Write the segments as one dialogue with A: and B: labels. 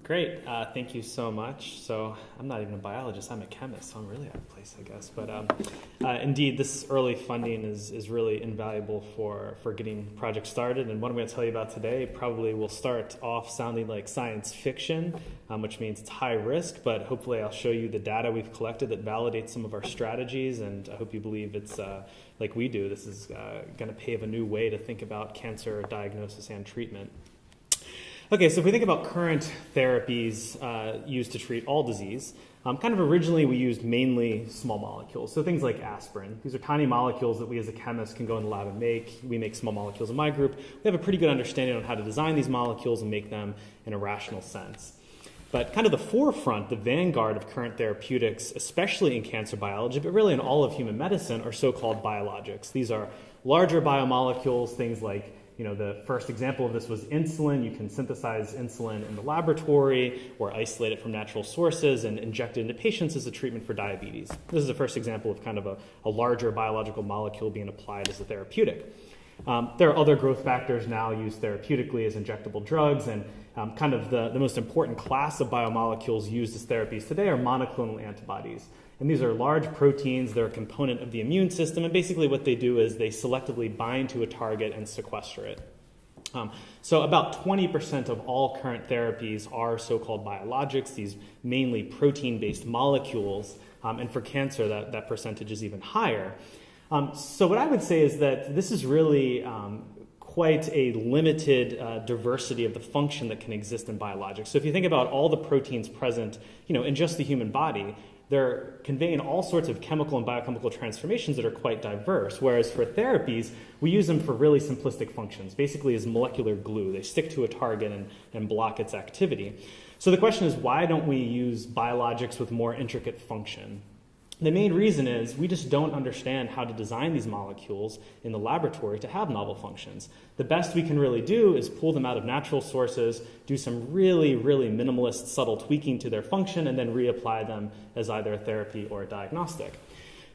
A: Great. Thank you so much. So I'm not even a biologist, I'm a chemist, so I'm really out of place, I guess. But indeed, this early funding is really invaluable for getting projects started. And what I'm going to tell you about today probably will start off sounding like science fiction, which means it's high risk, but hopefully I'll show you the data we've collected that validates some of our strategies, and I hope you believe it's like we do. This is going to pave a new way to think about cancer diagnosis and treatment. Okay, so if we think about current therapies used to treat all disease, kind of originally we used mainly small molecules, so things like aspirin. These are tiny molecules that we as a chemist can go in the lab and make. We make small molecules in my group. We have a pretty good understanding on how to design these molecules and make them in a rational sense. But kind of the forefront, the vanguard of current therapeutics, especially in cancer biology, but really in all of human medicine, are so-called biologics. These are larger biomolecules, things like the first example of this was insulin. You can synthesize insulin in the laboratory or isolate it from natural sources and inject it into patients as a treatment for diabetes. This is the first example of kind of a larger biological molecule being applied as a therapeutic. There are other growth factors now used therapeutically as injectable drugs, and kind of the most important class of biomolecules used as therapies today are monoclonal antibodies. And these are large proteins. They're a component of the immune system, and basically what they do is they selectively bind to a target and sequester it. So about 20% of all current therapies are so-called biologics, these mainly protein-based molecules, and for cancer that percentage is even higher. So what I would say is that this is really quite a limited diversity of the function that can exist in biologics. So if you think about all the proteins present in just the human body, they're conveying all sorts of chemical and biochemical transformations that are quite diverse, whereas for therapies, we use them for really simplistic functions, basically as molecular glue. They stick to a target and block its activity. So the question is, why don't we use biologics with more intricate function? The main reason is we just don't understand how to design these molecules in the laboratory to have novel functions. The best we can really do is pull them out of natural sources, do some really, really minimalist, subtle tweaking to their function, and then reapply them as either a therapy or a diagnostic.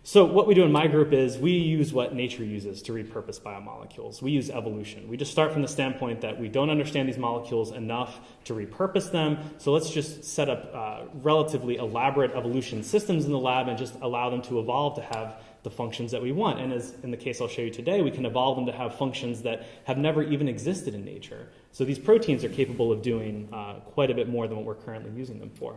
A: So what we do in my group is we use what nature uses to repurpose biomolecules. We use evolution. We just start from the standpoint that we don't understand these molecules enough to repurpose them, so let's just set up relatively elaborate evolution systems in the lab and just allow them to evolve to have the functions that we want. And as in the case I'll show you today, we can evolve them to have functions that have never even existed in nature. So these proteins are capable of doing quite a bit more than what we're currently using them for.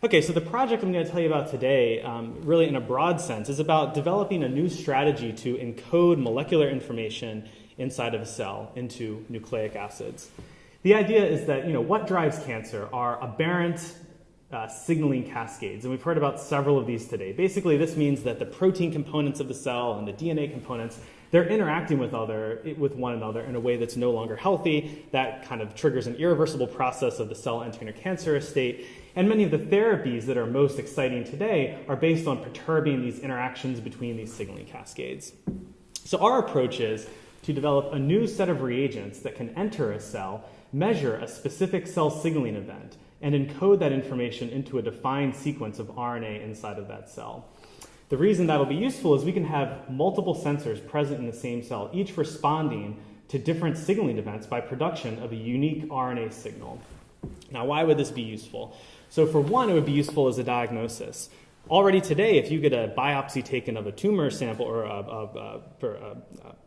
A: Okay, so the project I'm going to tell you about today, really in a broad sense, is about developing a new strategy to encode molecular information inside of a cell into nucleic acids. The idea is that, what drives cancer are aberrant signaling cascades, and we've heard about several of these today. Basically, this means that the protein components of the cell and the DNA components, they're interacting with one another in a way that's no longer healthy. That kind of triggers an irreversible process of the cell entering a cancerous state. And many of the therapies that are most exciting today are based on perturbing these interactions between these signaling cascades. So our approach is to develop a new set of reagents that can enter a cell, measure a specific cell signaling event, and encode that information into a defined sequence of RNA inside of that cell. The reason that'll be useful is we can have multiple sensors present in the same cell, each responding to different signaling events by production of a unique RNA signal. Now, why would this be useful? So for one, it would be useful as a diagnosis. Already today, if you get a biopsy taken of a tumor sample or a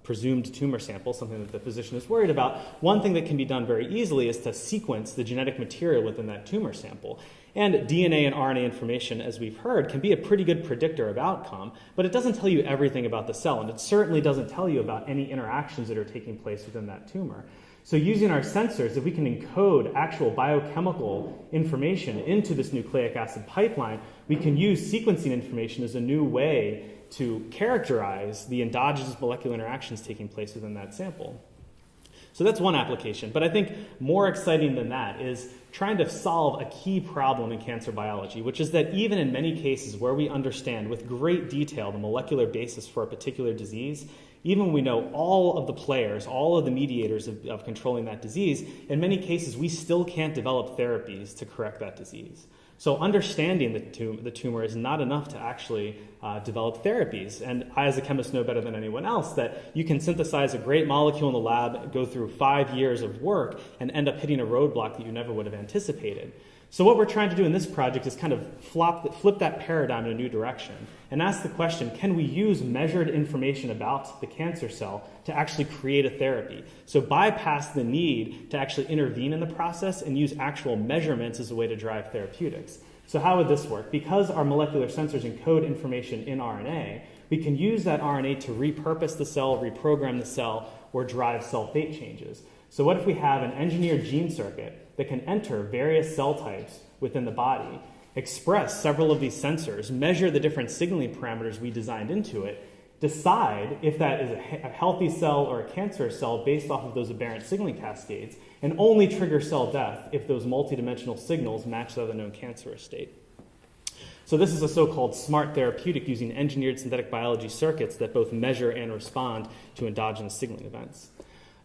A: presumed tumor sample, something that the physician is worried about, one thing that can be done very easily is to sequence the genetic material within that tumor sample. And DNA and RNA information, as we've heard, can be a pretty good predictor of outcome, but it doesn't tell you everything about the cell, and it certainly doesn't tell you about any interactions that are taking place within that tumor. So using our sensors, if we can encode actual biochemical information into this nucleic acid pipeline, we can use sequencing information as a new way to characterize the endogenous molecular interactions taking place within that sample. So that's one application. But I think more exciting than that is trying to solve a key problem in cancer biology, which is that even in many cases where we understand with great detail the molecular basis for a particular disease, even when we know all of the players, all of the mediators of controlling that disease, in many cases we still can't develop therapies to correct that disease. So understanding the tumor is not enough to actually develop therapies. And I, as a chemist, know better than anyone else that you can synthesize a great molecule in the lab, go through 5 years of work, and end up hitting a roadblock that you never would have anticipated. So what we're trying to do in this project is kind of flip that paradigm in a new direction and ask the question, can we use measured information about the cancer cell to actually create a therapy? So bypass the need to actually intervene in the process and use actual measurements as a way to drive therapeutics. So how would this work? Because our molecular sensors encode information in RNA, we can use that RNA to repurpose the cell, reprogram the cell, or drive cell fate changes. So what if we have an engineered gene circuit that can enter various cell types within the body, express several of these sensors, measure the different signaling parameters we designed into it, decide if that is a healthy cell or a cancerous cell based off of those aberrant signaling cascades, and only trigger cell death if those multidimensional signals match the other known cancerous state. So this is a so-called smart therapeutic using engineered synthetic biology circuits that both measure and respond to endogenous signaling events.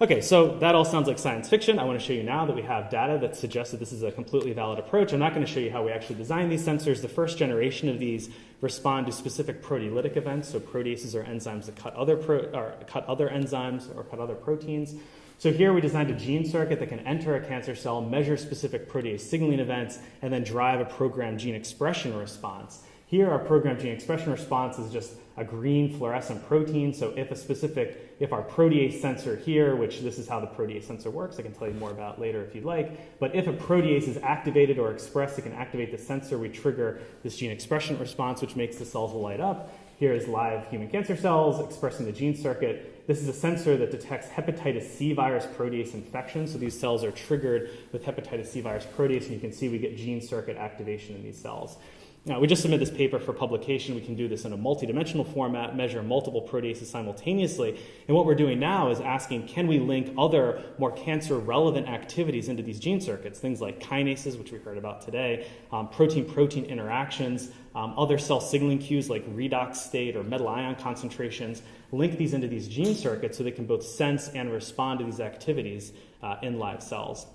A: Okay, so that all sounds like science fiction. I want to show you now that we have data that suggests that this is a completely valid approach. I'm not going to show you how we actually design these sensors. The first generation of these respond to specific proteolytic events, so proteases are enzymes that cut other enzymes or cut other proteins. So here we designed a gene circuit that can enter a cancer cell, measure specific protease signaling events, and then drive a programmed gene expression response. Here, our programmed gene expression response is just a green fluorescent protein. So if our protease sensor here, which this is how the protease sensor works, I can tell you more about later if you'd like, but if a protease is activated or expressed, it can activate the sensor. We trigger this gene expression response, which makes the cells light up. Here is live human cancer cells expressing the gene circuit. This is a sensor that detects hepatitis C virus protease infection. So these cells are triggered with hepatitis C virus protease, and you can see we get gene circuit activation in these cells. Now, we just submitted this paper for publication. We can do this in a multidimensional format, measure multiple proteases simultaneously. And what we're doing now is asking, can we link other more cancer-relevant activities into these gene circuits, things like kinases, which we heard about today, protein-protein interactions, other cell signaling cues like redox state or metal ion concentrations, link these into these gene circuits so they can both sense and respond to these activities in live cells.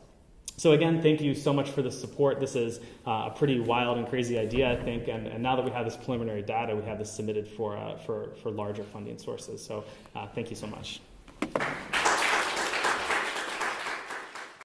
A: So again, thank you so much for the support. This is a pretty wild and crazy idea, I think, and now that we have this preliminary data, we have this submitted for larger funding sources. So thank you so much.